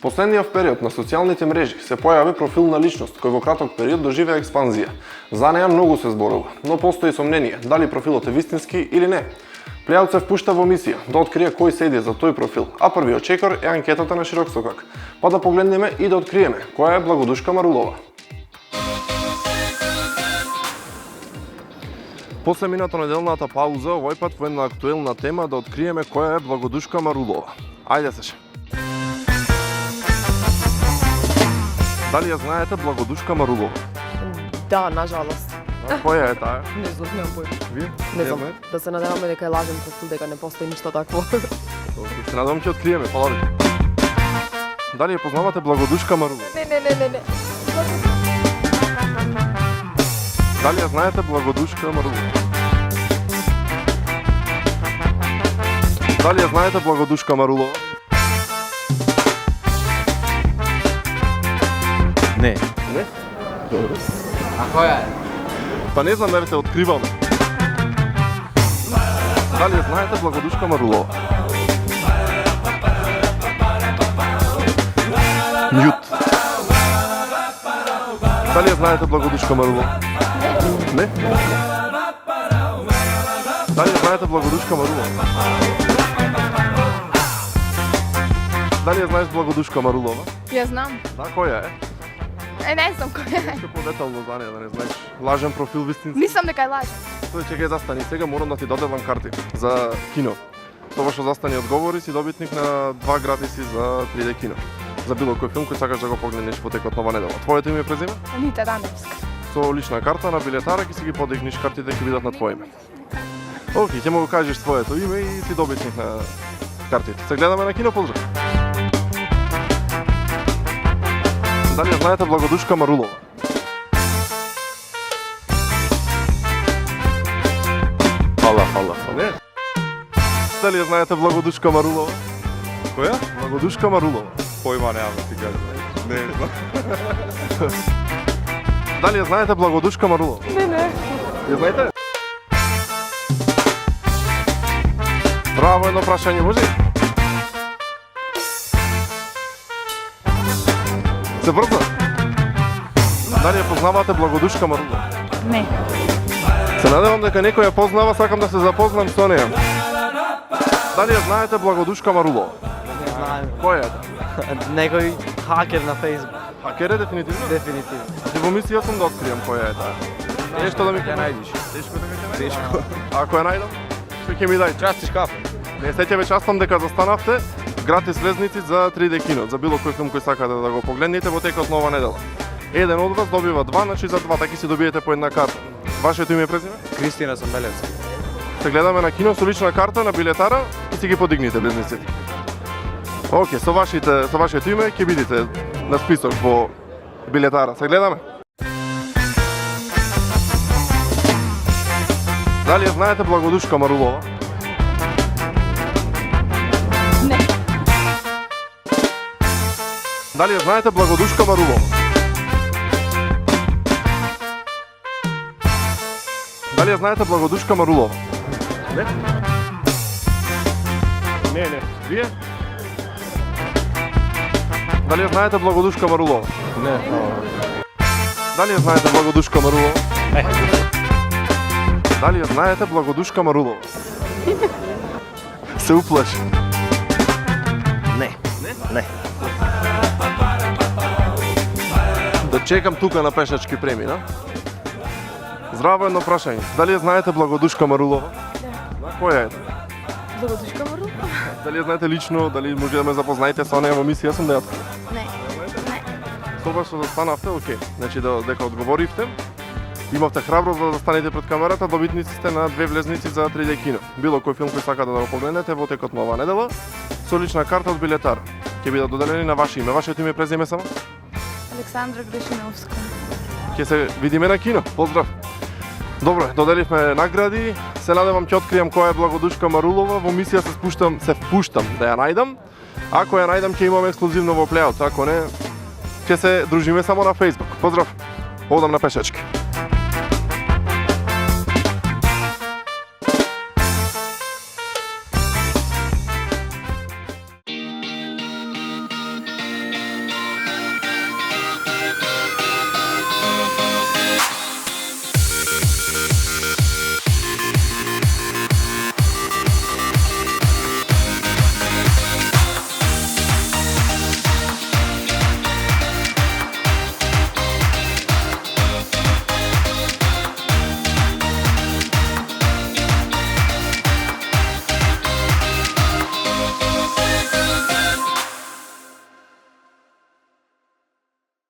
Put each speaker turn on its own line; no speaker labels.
Последниот период на социјалните мрежи се појави профилна личност кој во краток период доживеа експанзија. За неа многу се зборува, но постои сомнение дали профилот е вистински или не. Плејаут се впушта во мисија да открие кој седи за тој профил, а првиот чекор е анкетата на Широк Сокак. Па да погледнеме и да откриеме која е Благодушка Марулова. После минато неделната пауза, овој пат во една актуелна тема да откриеме која е Благодушка Марулова. Ајде се. Дали ја знаете Благодушка Марулова?
Да, нажалост.
Која е таа?
Не знам, немам појма.
Вие?
Не знам. Да се надеваме дека е лажен профил, дека не постои ништо такво.
Се надевам ќе откриеме, фала ви. Дали ја познавате Благодушка Марулова?
Не.
Дали ја знаете Благодушка Марулова? Дали ја знаете Благодушка Марулова?
Не.
Не? Добро.
А која е?
Па не знам, еве откриваме. Дали ја знаете Благодушка Марулова? Мјут. Дали ја знаете Благодушка Марулова? Не? Дали ја знаете Благодушка Марулова? Дали ја знаеш Благодушка Марулова?
Ја знам.
Да, која е?
Не знам која е.
Што подетално за неја, да не знаеш. Лажен профил вистински.
Мислам дека е лажен.
Тој чекај застани, сега морам да ти доделам карти за кино. Тоа што застани одговори си добитник на 2 гратиси за 3D кино. За било кој филм кој сакаш да го погледнеш во текот на ова недела. Твоето име и презиме?
Анита Дановска.
Со лична карта на билетара ќе си ги подигнеш картите ќе бидат на твое име. Океј, ќе му го кажеш своето име и си добитник на картите. Се гледаме на кино, поздрав. Дали ја знаете Благодушка Марулова?
Фала.
Не. Дали ја знаете Благодушка Марулова? Која? Благодушка Марулова.
Појма немам да ти кажам. Не знам.
Дали ја знаете Благодушка Марулова?
Не.
Ја знаете? Браво, едно прашање, може? Се брза? Дали ја познавате Благодушка Марулова?
Не.
Се надевам дека некој ја познава, сакам да се запознам со неја. Дали ја знаете Благодушка Марулова?
Не знаем.
Кој е?
Некој хакер на Facebook.
Хакер е дефинитивно?
Дефинитивно.
Ти во мисија сум да откријам која е таа. Нешто да ми
Ќе најдеш.
Тешко да ми ќе
Тешко.
Ако ја најдам, што ќе ми дај?
Частиш кафе.
Не се ќе ве частам дека застанавте гратис влезници за 3D кино, за било кој филм кој сакате да го погледнете во текот на ова недела. Еден од вас добива 2, значи за 2 таки си добиете по една карта. Вашето име и презиме?
Кристина Самбелевска.
Се гледаме на кино со лична карта на билетара и си ги подигните влезниците. Океј, со вашето име ќе бидете на список во билетара. Се гледаме. Дали ја знаете Благодушка Марулова?
Не.
Дали ја знаете Благодушка Марулова? Дали ја знаете Благодушка Марулова? Не? Не. Вие? Дали ја знаете Благодушка Марулова?
Не.
Дали ја знаете Благодушка Марулова? Не. Дали ја знаете Благодушка Марулова? Се уплаши.
Не.
Да чекам тука на пешачки премина. Здраво, едно прашање. Дали ја знаете Благодушка Марулова? Да. Која е?
Благодушка Марулова?
Дали ја знаете лично, дали може да ме запознаете со неја во мисија, сум да ја открив.
Не.
Тоа што застанавте, окей. Значи дека одговоривте, имавте храброст да застанете пред камерата, добитници сте на 2 влезници за 3D кино. Било кој филм кој сакате да го погледнете во текот на оваа недела, со лична карта од билетар. Ќе бидат доделени на ваше име. Вашето име и презиме само?
Александра Грешиновска.
Ќе се видиме на кино. Поздрав. Добро, доделивме награди. Се надевам ќе откријам која е Благодушка Марулова. Во мисија се впуштам да ја најдам. Ако ја најдам ќе имаме ексклузивно во плејаут, ако не ќе се дружиме само на Facebook. Поздрав. Одам на пешачки.